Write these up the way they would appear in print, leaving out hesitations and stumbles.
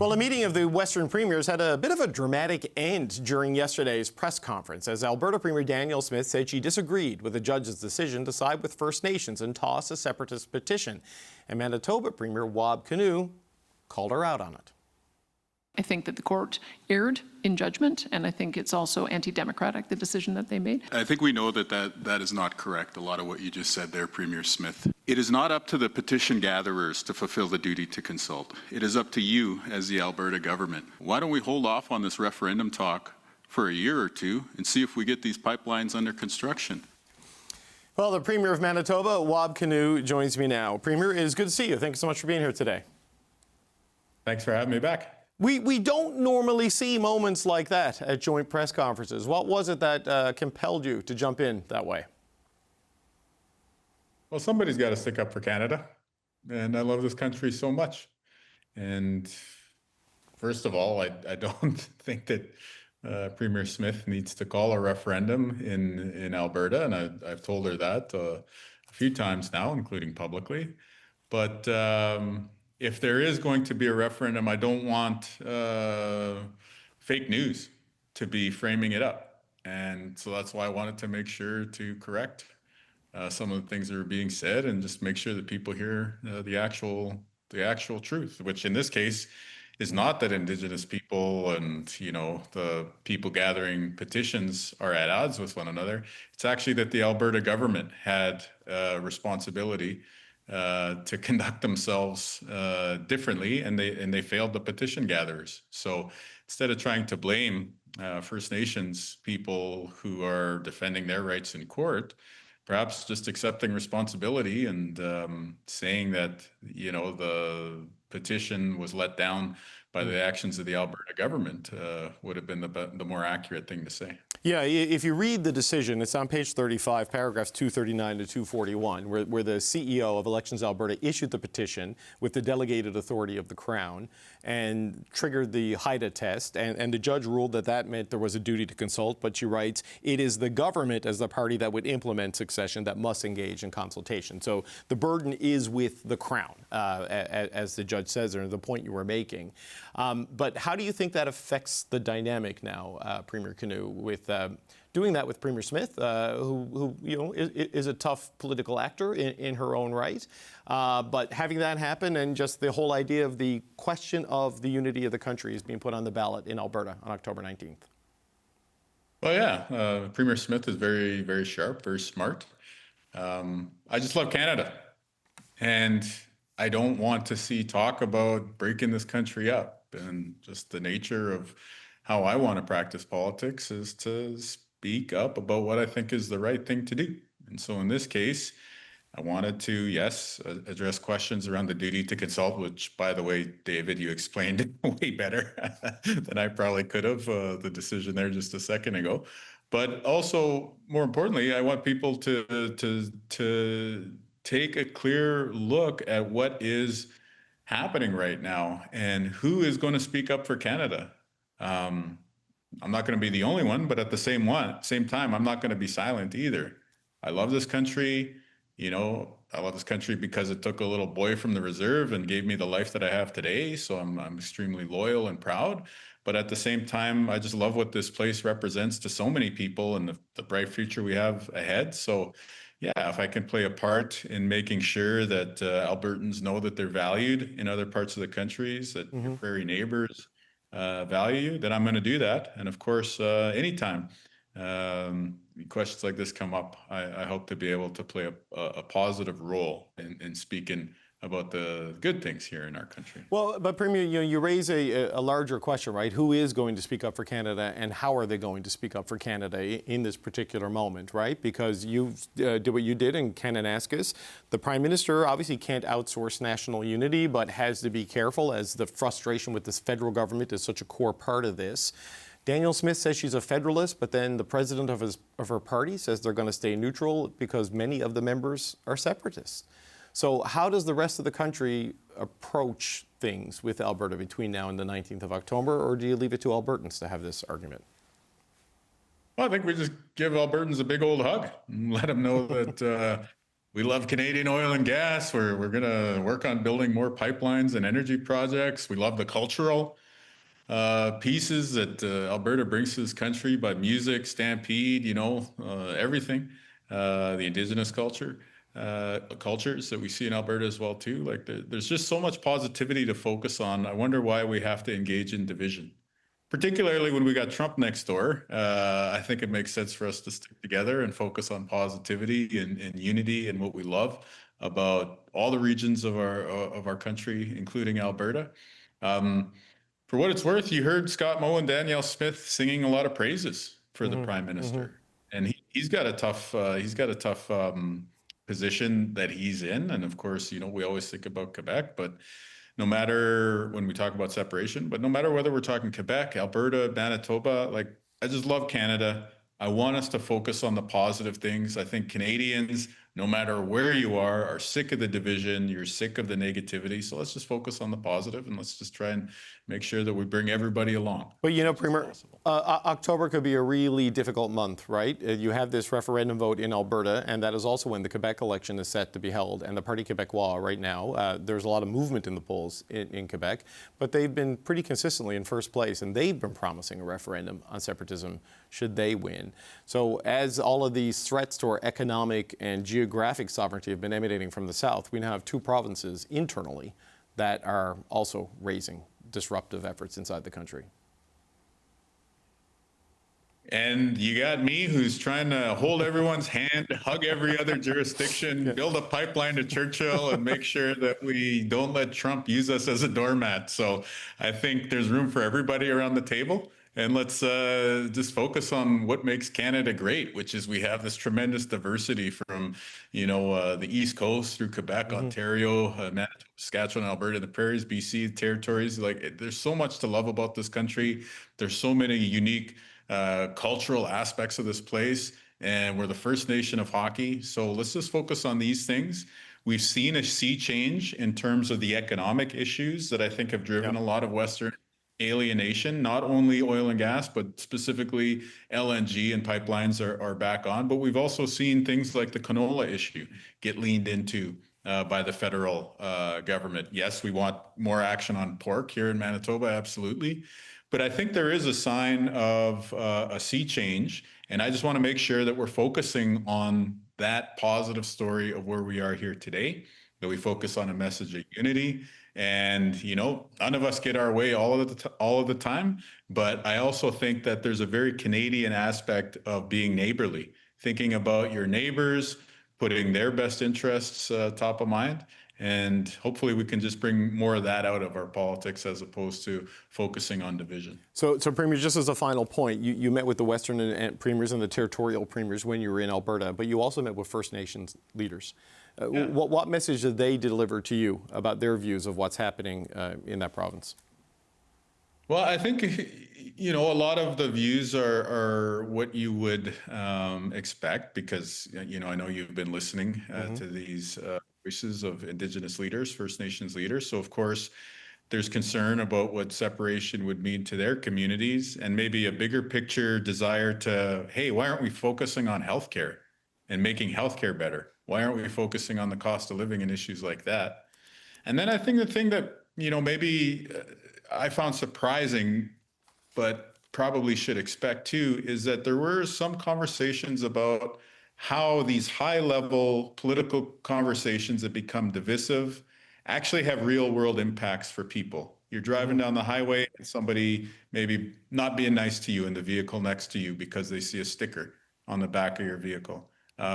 Well, a meeting of the Western Premiers had a bit of a dramatic end during yesterday's press conference, as Alberta Premier Danielle Smith said she disagreed with the judge's decision to side with First Nations and toss a separatist petition. And Manitoba Premier Wab Kinew called her out on it. I think that the court erred in judgment, and I think it's also anti-democratic, the decision that they made. I think we know that is not correct, a lot of what you just said there, Premier Smith. It is not up to the petition gatherers to fulfill the duty to consult. It is up to you as the Alberta government. Why don't we hold off on this referendum talk for a year or two and see if we get these pipelines under construction? Well, the Premier of Manitoba, Wab Kinew, joins me now. Premier, it is good to see you. Thank you so much for being here today. Thanks for having me back. We don't normally see moments like that at joint press conferences. What was it that compelled you to jump in that way? Well, somebody's got to stick up for Canada, and I love this country so much. And first of all, I don't think that Premier Smith needs to call a referendum in Alberta, and I've told her that a few times now, including publicly. But if there is going to be a referendum, I don't want fake news to be framing it up. And so that's why I wanted to make sure to correct some of the things that are being said and just make sure that people hear the actual truth, which in this case is not that Indigenous people and, the people gathering petitions are at odds with one another. It's actually that the Alberta government had a responsibility to conduct themselves differently, and they failed the petition gatherers. So instead of trying to blame First Nations people who are defending their rights in court, perhaps just accepting responsibility and saying that the petition was let down by the actions of the Alberta government would have been the more accurate thing to say. Yeah, if you read the decision, it's on page 35, paragraphs 239 to 241, where the CEO of Elections Alberta issued the petition with the delegated authority of the Crown and triggered the Haida test, and the judge ruled that meant there was a duty to consult, but she writes, it is the government as the party that would implement succession that must engage in consultation. So the burden is with the Crown, as the judge says, or the point you were making. But how do you think that affects the dynamic now, Premier Kinew, with doing that with Premier Smith, who is a tough political actor in her own right, but having that happen and just the whole idea of the question of the unity of the country is being put on the ballot in Alberta on October 19th? Well, yeah, Premier Smith is very, very sharp, very smart. I just love Canada, and I don't want to see talk about breaking this country up. And just the nature of how I want to practice politics is to speak up about what I think is the right thing to do. And so in this case, I wanted to, yes, address questions around the duty to consult, which, by the way, David, you explained way better than I probably could have, the decision there just a second ago. But also, more importantly, I want people to take a clear look at what is happening right now and who is going to speak up for Canada. I'm not going to be the only one, but at the same time, I'm not going to be silent either. I love this country. I love this country because it took a little boy from the reserve and gave me the life that I have today. So I'm extremely loyal and proud. But at the same time, I just love what this place represents to so many people and the bright future we have ahead. So yeah, if I can play a part in making sure that Albertans know that they're valued in other parts of the countries, that your prairie neighbors value you, then I'm going to do that. And of course, anytime questions like this come up, I hope to be able to play a positive role in speaking about the good things here in our country. Well, but Premier, you raise a larger question, right? Who is going to speak up for Canada, and how are they going to speak up for Canada in this particular moment, right? Because you did what you did in Kananaskis. The Prime Minister obviously can't outsource national unity, but has to be careful as the frustration with this federal government is such a core part of this. Danielle Smith says she's a federalist, but then the president of her party says they're going to stay neutral because many of the members are separatists. So how does the rest of the country approach things with Alberta between now and the 19th of October, or do you leave it to Albertans to have this argument? Well, I think we just give Albertans a big old hug and let them know that we love Canadian oil and gas. We're going to work on building more pipelines and energy projects. We love the cultural pieces that Alberta brings to this country by music, Stampede, everything, the Indigenous cultures that we see in Alberta as well too. Like there's just so much positivity to focus on. I wonder why we have to engage in division, particularly when we got Trump next door. I think it makes sense for us to stick together and focus on positivity and unity and what we love about all the regions of our country, including Alberta. For what it's worth, you heard Scott Moe and Danielle Smith singing a lot of praises for the Prime Minister, and he's got a tough position that he's in. And of course, we always think about Quebec, but no matter when we talk about separation, but no matter whether we're talking Quebec, Alberta, Manitoba, like I just love Canada. I want us to focus on the positive things. I think Canadians, no matter where you are sick of the division. You're sick of the negativity. So let's just focus on the positive and let's just try and make sure that we bring everybody along. But Premier, October could be a really difficult month, right? You have this referendum vote in Alberta, and that is also when the Quebec election is set to be held. And the Parti Québécois right now, there's a lot of movement in the polls in Quebec, but they've been pretty consistently in first place, and they've been promising a referendum on separatism should they win. So as all of these threats to our economic and geographic sovereignty have been emanating from the South, we now have two provinces internally that are also raising disruptive efforts inside the country. And you got me who's trying to hold everyone's hand, hug every other jurisdiction, build a pipeline to Churchill, and make sure that we don't let Trump use us as a doormat. So I think there's room for everybody around the table. And let's just focus on what makes Canada great, which is we have this tremendous diversity from, the East Coast through Quebec, Ontario, Manitoba, Saskatchewan, Alberta, the Prairies, BC, territories. Like, there's so much to love about this country. There's so many unique cultural aspects of this place. And we're the First Nation of hockey. So let's just focus on these things. We've seen a sea change in terms of the economic issues that I think have driven a lot of Western alienation, not only oil and gas, but specifically LNG and pipelines are back on. But we've also seen things like the canola issue get leaned into by the federal government. Yes, we want more action on pork here in Manitoba, absolutely. But I think there is a sign of a sea change. And I just want to make sure that we're focusing on that positive story of where we are here today, that we focus on a message of unity. And, none of us get our way all of the time. But I also think that there's a very Canadian aspect of being neighborly, thinking about your neighbors, putting their best interests top of mind. And hopefully we can just bring more of that out of our politics as opposed to focusing on division. So Premier, just as a final point, you met with the Western and premiers and the territorial premiers when you were in Alberta, but you also met with First Nations leaders. What message did they deliver to you about their views of what's happening in that province? Well, I think, a lot of the views are what you would expect because, I know you've been listening to these voices of Indigenous leaders, First Nations leaders. So, of course, there's concern about what separation would mean to their communities and maybe a bigger picture desire to, hey, why aren't we focusing on healthcare and making healthcare better? Why aren't we focusing on the cost of living and issues like that? And then I think the thing that, maybe I found surprising, but probably should expect too, is that there were some conversations about how these high-level political conversations that become divisive actually have real-world impacts for people. You're driving down the highway and somebody maybe not being nice to you in the vehicle next to you because they see a sticker on the back of your vehicle.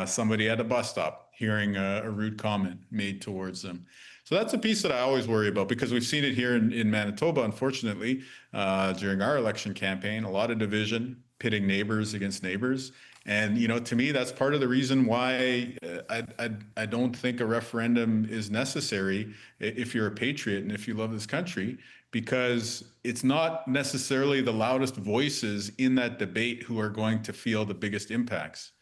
Somebody at a bus stop hearing a rude comment made towards them. So that's a piece that I always worry about because we've seen it here in Manitoba, unfortunately, during our election campaign, a lot of division, pitting neighbors against neighbors. And, to me, that's part of the reason why I don't think a referendum is necessary if you're a patriot and if you love this country, because it's not necessarily the loudest voices in that debate who are going to feel the biggest impacts.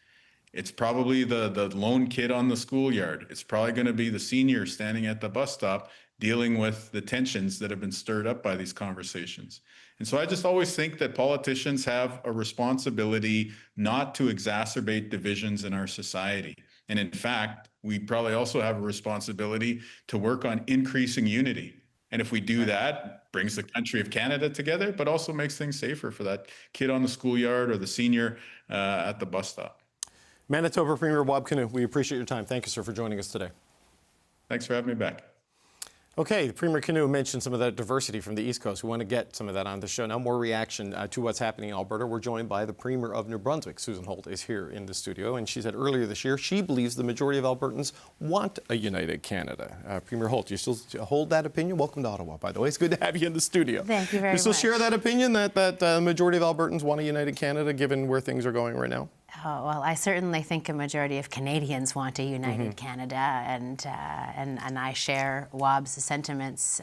It's probably the lone kid on the schoolyard. It's probably going to be the senior standing at the bus stop dealing with the tensions that have been stirred up by these conversations. And so I just always think that politicians have a responsibility not to exacerbate divisions in our society. And in fact, we probably also have a responsibility to work on increasing unity. And if we do that, brings the country of Canada together, but also makes things safer for that kid on the schoolyard or the senior at the bus stop. Manitoba Premier Bob Canoe, we appreciate your time. Thank you, sir, for joining us today. Thanks for having me back. Okay, Premier Canoe mentioned some of that diversity from the East Coast. We want to get some of that on the show. Now, more reaction to what's happening in Alberta. We're joined by the Premier of New Brunswick. Susan Holt is here in the studio, and she said earlier this year she believes the majority of Albertans want a united Canada. Premier Holt, you still hold that opinion? Welcome to Ottawa, by the way. It's good to have you in the studio. Thank you very much. You still share that opinion that the majority of Albertans want a united Canada, given where things are going right now? Oh, well, I certainly think a majority of Canadians want a united Canada, and I share Wob's sentiments.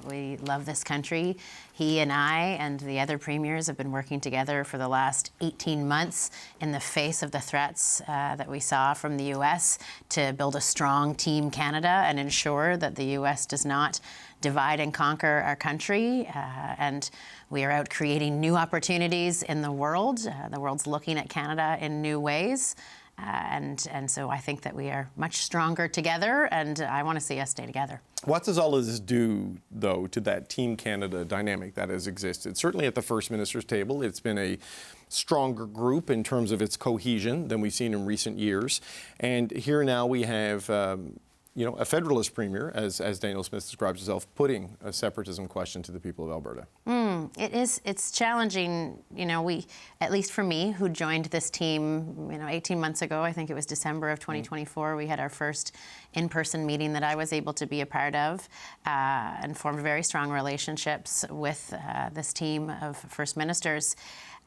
We love this country. He and I and the other premiers have been working together for the last 18 months in the face of the threats that we saw from the U.S. to build a strong Team Canada and ensure that the U.S. does not divide and conquer our country, and we are out creating new opportunities in the world. The world's looking at Canada in new ways, and so I think that we are much stronger together, and I want to see us stay together. What does all of this do, though, to that Team Canada dynamic that has existed? Certainly at the First Minister's table, it's been a stronger group in terms of its cohesion than we've seen in recent years, and here now we have a federalist premier, as Danielle Smith describes herself, putting a separatism question to the people of Alberta. It's challenging, we, at least for me, who joined this team, 18 months ago, I think it was December of 2024, we had our first in-person meeting that I was able to be a part of, and formed very strong relationships with this team of First Ministers.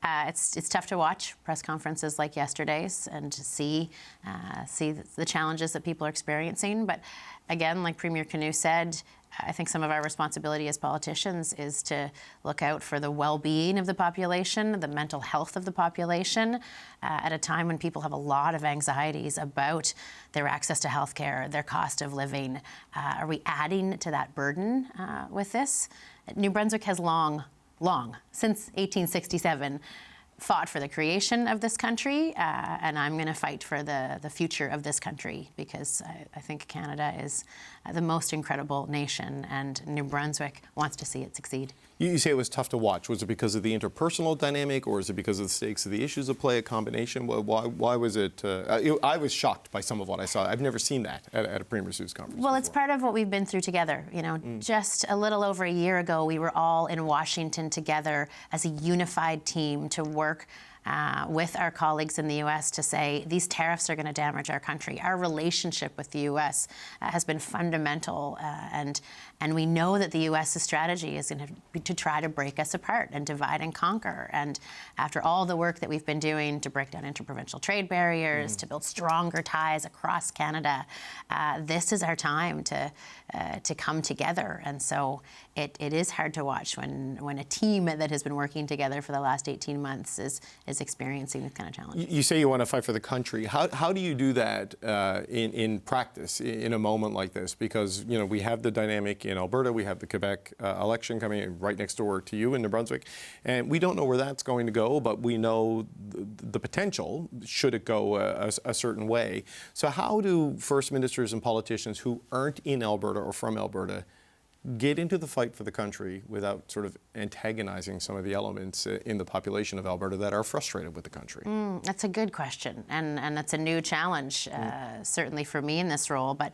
It's tough to watch press conferences like yesterday's and to see the challenges that people are experiencing. But again, like Premier Canoe said, I think some of our responsibility as politicians is to look out for the well-being of the population, the mental health of the population, at a time when people have a lot of anxieties about their access to healthcare, their cost of living. Are we adding to that burden with this? New Brunswick has long, since 1867, fought for the creation of this country, and I'm going to fight for the future of this country, because I think Canada is the most incredible nation, and New Brunswick wants to see it succeed. You say it was tough to watch. Was it because of the interpersonal dynamic, or is it because of the stakes of the issues at play, a combination? Why was it? I was shocked by some of what I saw. I've never seen that at a Premier's News conference. Well, before. It's part of what we've been through together. Just a little over a year ago, we were all in Washington together as a unified team to work with our colleagues in the U.S. to say these tariffs are going to damage our country. Our relationship with the U.S. Has been fundamental, and we know that the U.S.'s strategy is going to be to try to break us apart and divide and conquer. And after all the work that we've been doing to break down interprovincial trade barriers, to build stronger ties across Canada, this is our time to come together. And so it is hard to watch when a team that has been working together for the last 18 months is experiencing this kind of challenge. You say you want to fight for the country. How do you do that in practice in a moment like this? Because we have the dynamic in Alberta, we have the Quebec election coming right next door to you in New Brunswick, and we don't know where that's going to go, but we know the potential should it go a certain way. So how do First Ministers and politicians who aren't in Alberta or from Alberta get into the fight for the country without sort of antagonizing some of the elements in the population of Alberta that are frustrated with the country? That's a good question, and that's a new challenge, certainly for me in this role. But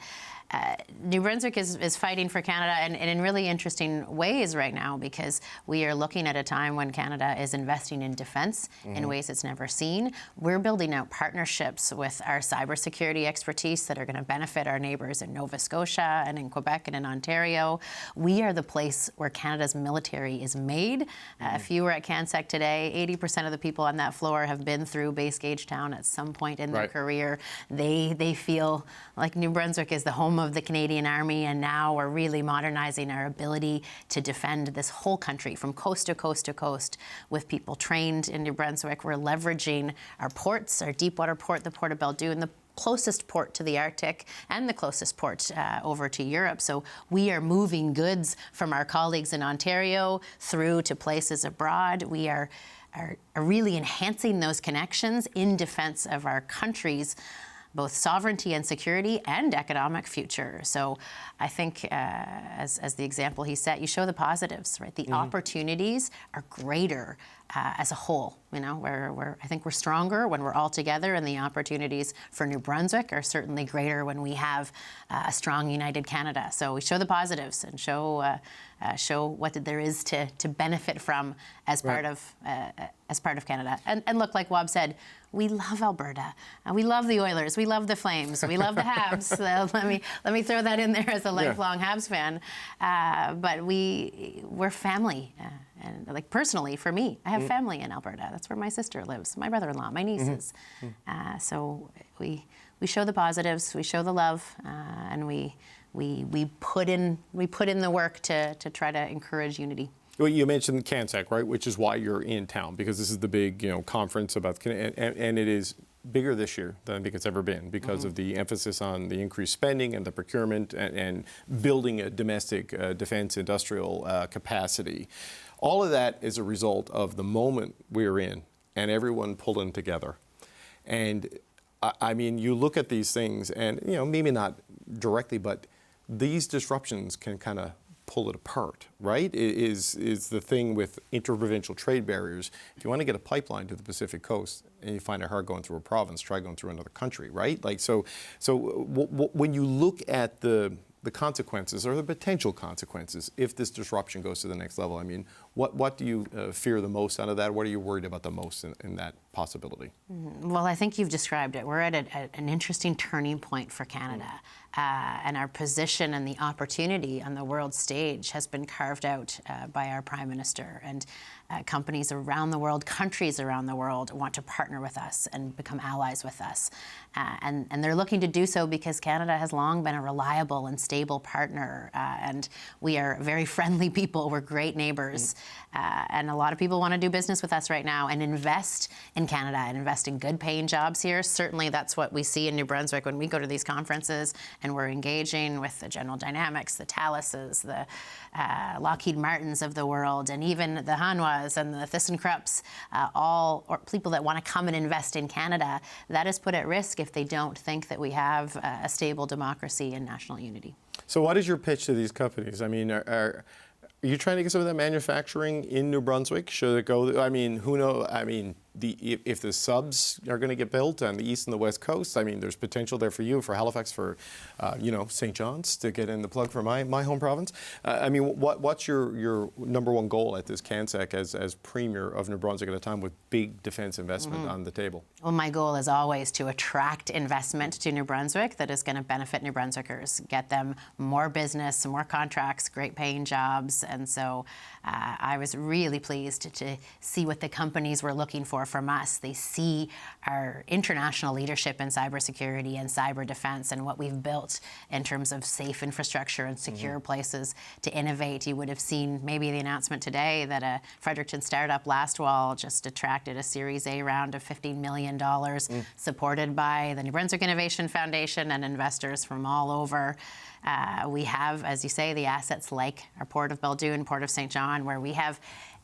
New Brunswick is fighting for Canada and in really interesting ways right now, because we are looking at a time when Canada is investing in defense in ways it's never seen. We're building out partnerships with our cybersecurity expertise that are going to benefit our neighbors in Nova Scotia and in Quebec and in Ontario. We are the place where Canada's military is made. If you were at CanSec today, 80% of the people on that floor have been through Base Gagetown at some point in their career. They feel like New Brunswick is the home of the Canadian Army, and now we're really modernizing our ability to defend this whole country from coast to coast to coast with people trained in New Brunswick. We're leveraging our ports, our deepwater port, the Port of Belledune, the closest port to the Arctic and the closest port over to Europe. So we are moving goods from our colleagues in Ontario through to places abroad. We are really enhancing those connections in defense of our country's both sovereignty and security and economic future. So I think, as the example he set, you show the positives, right? The opportunities are greater as a whole. You know, I think we're stronger when we're all together, and the opportunities for New Brunswick are certainly greater when we have a strong, united Canada. So we show the positives and show what there is to benefit from as part of Canada. And look, like Wob said, we love Alberta. We love the Oilers. We love the Flames. We love the Habs. Let me throw that in there as a lifelong Habs fan. But we're family. And like personally, for me, I have family in Alberta. That's where my sister lives, my brother-in-law, my nieces. So we show the positives, we show the love, and we put in the work to try to encourage unity. Well, you mentioned CANSEC, right, which is why you're in town, because this is the big, conference about, and it is bigger this year than I think it's ever been because of the emphasis on the increased spending and the procurement and building a domestic defense industrial capacity. All of that is a result of the moment we're in and everyone pulling together. And I mean, you look at these things and, maybe not directly, but these disruptions can kind of pull it apart, right? Is the thing with interprovincial trade barriers. If you want to get a pipeline to the Pacific Coast and you find it hard going through a province, try going through another country, right? Like, so when you look at the consequences or the potential consequences if this disruption goes to the next level, I mean, what do you fear the most out of that? What are you worried about the most in that possibility? Well, I think you've described it. We're at an interesting turning point for Canada. And our position and the opportunity on the world stage has been carved out by our Prime Minister. And companies around the world, countries around the world want to partner with us and become allies with us. And they're looking to do so because Canada has long been a reliable and stable partner. And we are very friendly people. We're great neighbors. And a lot of people want to do business with us right now and invest in Canada and invest in good paying jobs here. Certainly that's what we see in New Brunswick when we go to these conferences and we're engaging with the General Dynamics, the Thaleses, the Lockheed Martins of the world, and even the Hanwhas and the ThyssenKrupps, or people that want to come and invest in Canada. That is put at risk if they don't think that we have a stable democracy and national unity. So what is your pitch to these companies? I mean, are you trying to get some of that manufacturing in New Brunswick? Should it go? I mean, who knows? I mean, if the subs are going to get built on the east and the west coast, I mean, there's potential there for you, for Halifax, for St. John's to get in the plug for my home province. I mean, what's your number one goal at this CANSEC as Premier of New Brunswick at a time with big defense investment on the table? Well, my goal is always to attract investment to New Brunswick that is going to benefit New Brunswickers, get them more business, more contracts, great paying jobs. And so I was really pleased to see what the companies were looking for from us. They see our international leadership in cybersecurity and cyber defense and what we've built in terms of safe infrastructure and secure places to innovate. You would have seen maybe the announcement today that a Fredericton startup, Lastwall, just attracted a Series A round of $15 million supported by the New Brunswick Innovation Foundation and investors from all over. We have, as you say, the assets like our Port of Belledune, Port of St. John, where we have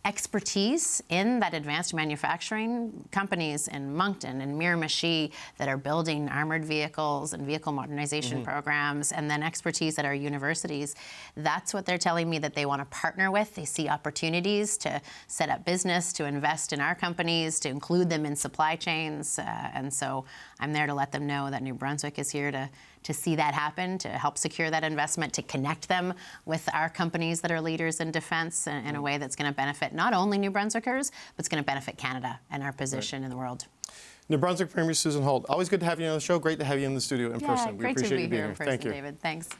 expertise in that advanced manufacturing, companies in Moncton and Miramichi that are building armored vehicles and vehicle modernization programs, and then expertise at our universities. That's what they're telling me that they want to partner with. They see opportunities to set up business, to invest in our companies, to include them in supply chains. And so I'm there to let them know that New Brunswick is here to see that happen, to help secure that investment, to connect them with our companies that are leaders in defense in a way that's going to benefit not only New Brunswickers, but it's going to benefit Canada and our position in the world. New Brunswick Premier Susan Holt, always good to have you on the show. Great to have you in the studio in person. We Great appreciate to you be being here in person, Thank you. David. Thanks.